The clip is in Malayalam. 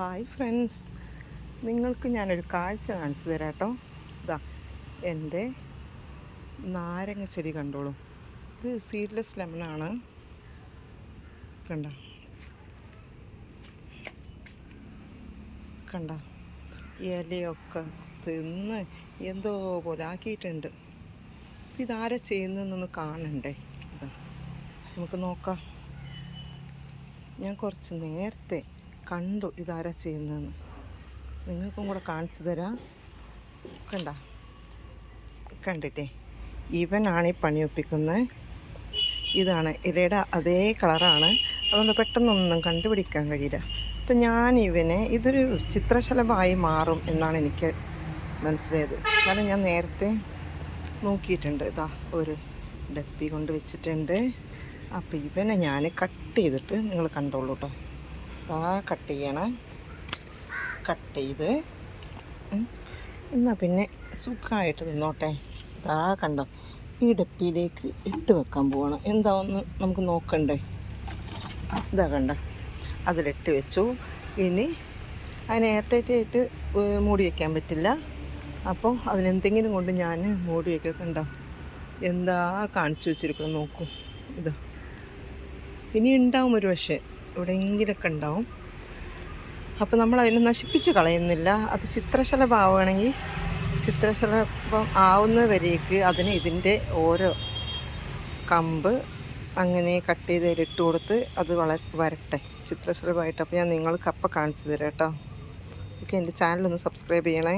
ഹായ് ഫ്രണ്ട്സ്, നിങ്ങൾക്ക് ഞാനൊരു കാഴ്ച കാണിച്ചു തരാം കേട്ടോ. ഇതാ എൻ്റെ നാരങ്ങ ചെടി കണ്ടോളൂ. ഇത് സീഡ്ലെസ് ലെമണാണ്. കണ്ട ഇലയൊക്കെ തിന്ന് എന്തോ പോലെ ആക്കിയിട്ടുണ്ട്. ഇതാരാ ചെയ്യുന്നതെന്നൊന്ന് കാണണ്ടേ? ഇതാ നമുക്ക് നോക്കാം. ഞാൻ കുറച്ച് നേരത്തെ കണ്ടു ഇതാരാ ചെയ്യുന്നതെന്ന്. നിങ്ങൾക്കും കൂടെ കാണിച്ചു തരാം. കണ്ടിട്ടേ, ഇവനാണ് ഈ പണിയൊപ്പിക്കുന്നത്. ഇതാണ് ഇലയുടെ അതേ കളറാണ്, അതുകൊണ്ട് പെട്ടെന്നൊന്നും കണ്ടുപിടിക്കാൻ കഴിയില്ല. അപ്പം ഞാൻ ഇവനെ ഇതൊരു ചിത്രശലഭമായി മാറും എന്നാണ് എനിക്ക് മനസ്സിലായത്. കാരണം ഞാൻ നേരത്തെ നോക്കിയിട്ടുണ്ട്. ഇതാ ഒരു ഡപ്പി കൊണ്ട് വെച്ചിട്ടുണ്ട്. അപ്പോൾ ഇവനെ ഞാൻ കട്ട് ചെയ്തിട്ട് നിങ്ങൾ കണ്ടോളൂ കേട്ടോ. കട്ട് ചെയ്യണം. കട്ട് ചെയ്ത് എന്നാൽ പിന്നെ സുഖമായിട്ട് നിന്നോട്ടെ. കണ്ടോ, ഈ ഡപ്പിയിലേക്ക് ഇട്ട് വെക്കാൻ പോവാണ്. എന്താ ഒന്ന് നമുക്ക് നോക്കണ്ടേ? കണ്ട, അതിലിട്ട് വെച്ചു. ഇനി അതിനെ എയർടൈറ്റായിട്ട് മൂടി വയ്ക്കാൻ പറ്റില്ല. അപ്പോൾ അതിനെന്തെങ്കിലും കൊണ്ട് ഞാൻ മൂടി വയ്ക്കുക. കണ്ടോ എന്താ കാണിച്ചു വെച്ചിരിക്കുന്നത് നോക്കൂ. ഇനി ഉണ്ടാവും, ഒരു പക്ഷേ എവിടെയെങ്കിലൊക്കെ ഉണ്ടാവും. അപ്പോൾ നമ്മൾ അതിനെ നശിപ്പിച്ച് കളയുന്നില്ല. അത് ചിത്രശലഭമാവുകയാണെങ്കിൽ ചിത്രശലഭം ആവുന്നവരേക്ക് അതിന് ഇതിൻ്റെ ഓരോ കമ്പ് അങ്ങനെ കട്ട് ചെയ്ത് ഇട്ട് കൊടുത്ത് അത് വരട്ടെ ചിത്രശലഭമായിട്ട്. അപ്പോൾ ഞാൻ നിങ്ങൾക്ക് അപ്പം കാണിച്ചു തരാം കേട്ടോ. ഓക്കെ, എൻ്റെ ചാനലൊന്ന് സബ്സ്ക്രൈബ് ചെയ്യണേ.